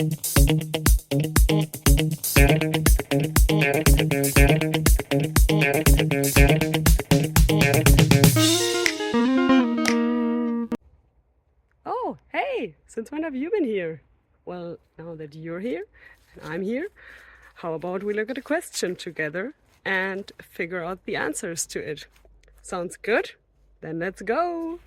Oh, hey, since when have you been here? Well, now that you're here and I'm here, how about we look at a question together and figure out the answers to it? Sounds good? Then let's go!